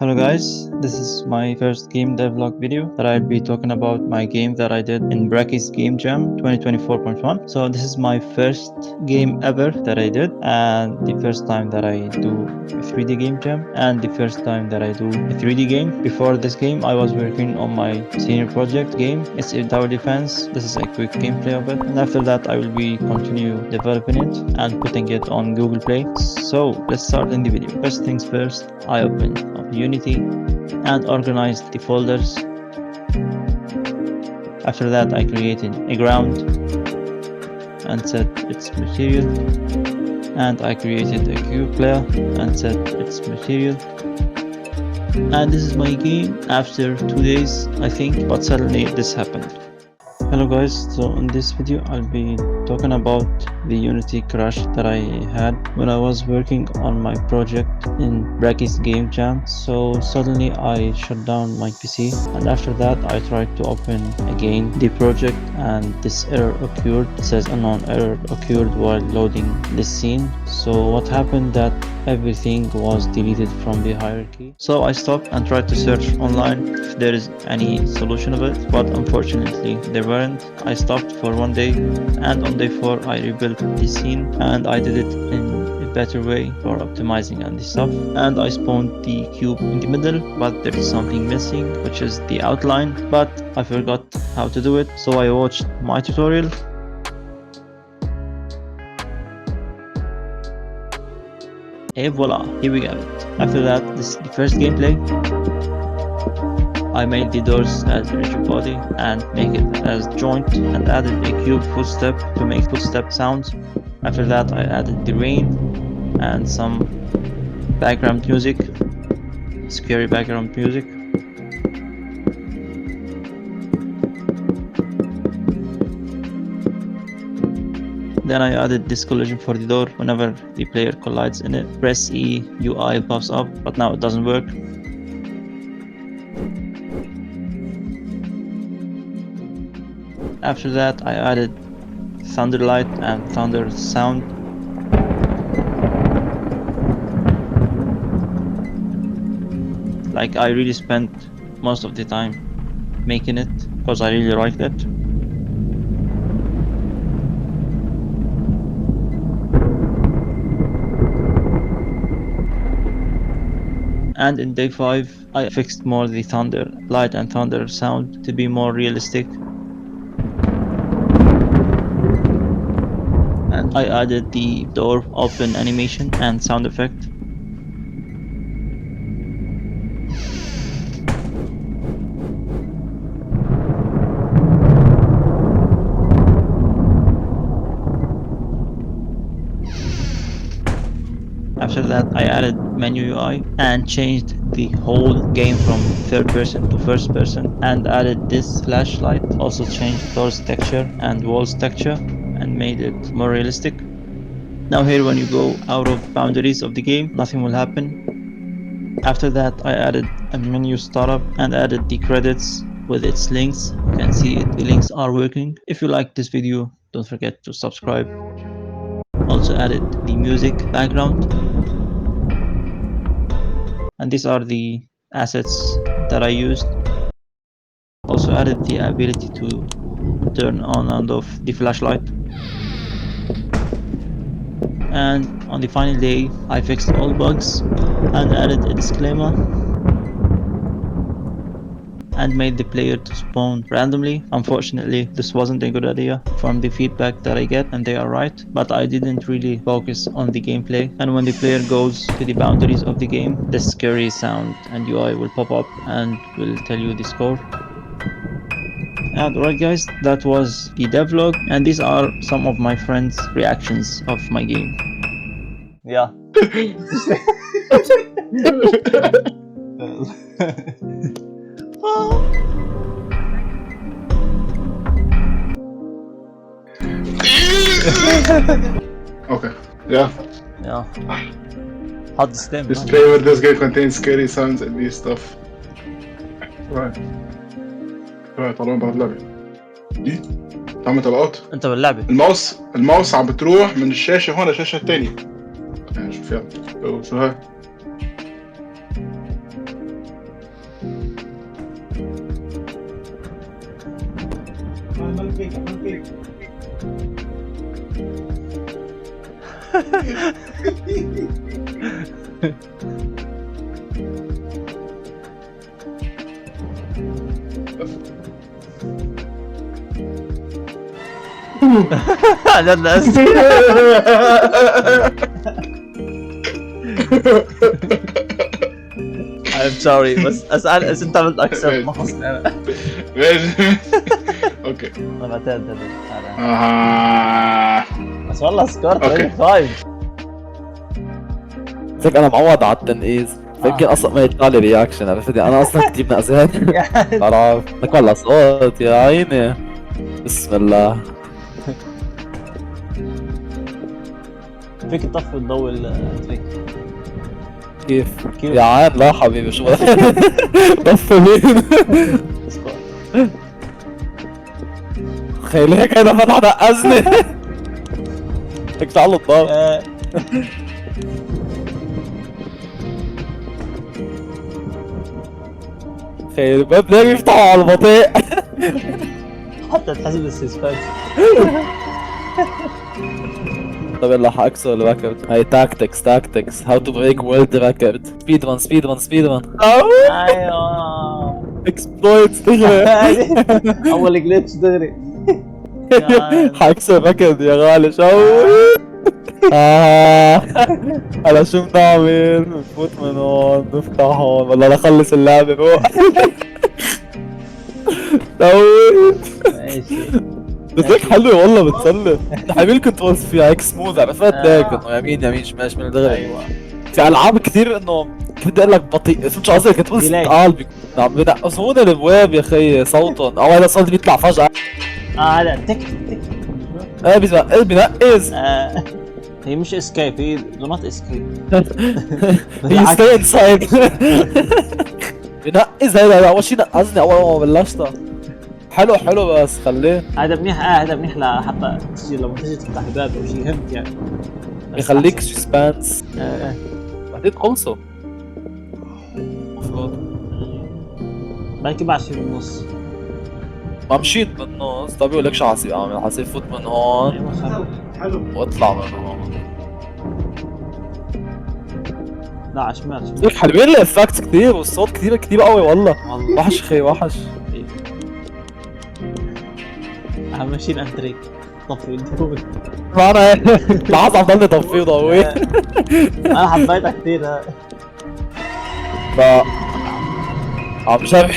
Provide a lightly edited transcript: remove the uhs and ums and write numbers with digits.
Hello guys, this is my first game devlog video that I'll be talking about my game that I did in Brackeys Game Jam 2024.1. So this is my first game ever that I did, and the first time that I do a 3D game jam, and the first time that I do a 3D game. Before this game I was working on my senior project game. It's a tower defense. This is a quick gameplay of it, and after that I will be continue developing it and putting it on Google Play. So let's start in the video. First things first, I open up Unity and organized the folders. After that I created a ground and set its material, and I created a cube layer and set its material. And this is my game after 2 days I think, but suddenly this happened. Hello guys, so in this video I'll be talking about the Unity crash that I had when I was working on my project in Brackeys Game Jam. So suddenly I shut down my PC, and after that I tried to open again the project, and this error occurred. It says unknown error occurred while loading this scene. So what happened that everything was deleted from the hierarchy. So I stopped and tried to search online if there is any solution of it, but unfortunately there weren't. I stopped for 1 day, and on day 4 I rebuilt the scene, and I did it in a better way for optimizing and the stuff. And I spawned the cube in the middle, but there is something missing, which is the outline, but I forgot how to do it. So I watched my tutorial. And voila, here we have it. After that, this is the first gameplay. I made the doors as rigid body and make it as joint, and added a cube footstep to make footstep sounds. After that I added the rain and some background music, scary background music. Then I added this collision for the door. Whenever the player collides in it, press E, UI pops up, but now it doesn't work. After that I added thunder light and thunder sound. Like, I really spent most of the time making it because I really liked it. And in day 5 I fixed more the thunder light and thunder sound to be more realistic. And I added the door open animation and sound effect. After that I added menu UI and changed the whole game from third person to first person, and added this flashlight. Also changed doors texture and walls texture and made it more realistic. Now here, when you go out of boundaries of the game, nothing will happen. After that I added a menu startup and added the credits with its links. You can see it, the links are working. If you like this video, don't forget to subscribe. Also added the music background, and these are the assets that I used. Also added the ability to turn on and off the flashlight. And on the final day I fixed all bugs and added a disclaimer and made the player to spawn randomly. Unfortunately this wasn't a good idea from the feedback that I get, and they are right, but I didn't really focus on the gameplay. And when the player goes to the boundaries of the game, the scary sound and UI will pop up and will tell you the score. And alright guys, that was the devlog, and these are some of my friends' reactions of my game. Yeah. Okay. Yeah. Yeah. Hot stem. This player with this game contains scary sounds and new stuff. Right. Right. طلعوا برا اللعبة. دي تعمل طلقات. انت باللعبة. الماوس عم بتروح من الشاشة هون للشاشة الثانية. يعني شوف يلا. شو هاي؟ على الناس. I'm sorry بس انت عملت اكثر ما خصني انا. ماشي. اوكي. انا بعتقد بس والله سكورت أوكي. 5. زيك انا معود على التنقيز فيمكن اصلا ما يطلع لي رياكشن، عرفت؟ انا اصلا كتير نقزان. عرفت لك والله صوت يا عيني. بسم الله. فيك تطفي الضوء التريك. كيف؟ كيف؟ يا عين لا حبيبي شو طفي مين؟ خيل هيك انا فتح نقزني. هيك تعالوا الضوء. خيل الباب ليه بيفتحوا على البطيء؟ حتى تحس بالسسبنس. طب يلا حاكسر الريكورد. هاي تاكتكس هاو تو بريك وورلد ريكورد. سبيد ران. ايوه. اكسبلويتس دغري. اول جليتش دغري. حاكسر الريكورد يا غالي شو. على شو بنعمل؟ بنفوت من هون بنفتح هون والله نخلص اللعبة روح. ماشي. بس هيك حلوة والله بتسلى. حبيبي الكنترولز فيها هيك سموث، عرفت هيك انه يمين شمال دغري. ايوه. في العاب كثير انه كنت اقول لك بطيء، فهمت شو قصدي؟ كنت بس ثقال عم بينقصون الابواب يا اخي صوتهم، او هذا صوت بيطلع فجأة. هذا تك ايه بينقز. هي مش اسكيب، هي دو نوت اسكيب. هي ستي انسايد. بينقز هيدا اول شي نقزني اول ما بلشتها. حلو بس خليه هذا منيح. هذا منيح لحتى تجي لما تجي تفتح باب او شيء، فهمت يعني. يخليك سسبانس. بعدين خلصوا المفروض. بلكي بعد شي بالنص. ما مشيت بالنص. طيب بقول لك شو حاسب اعمل؟ حاسب فوت من هون ايوه حلو. واطلع من هون. لا عشمال لك حلوين الافكتس كثير والصوت كثير قوي والله. وحش خي وحش. عم ماشيين انتريك طفي الضوء. ما انا لحظة عم ضلني طفيه ضوي. انا حبيتها كثير هاي. ف عم جرب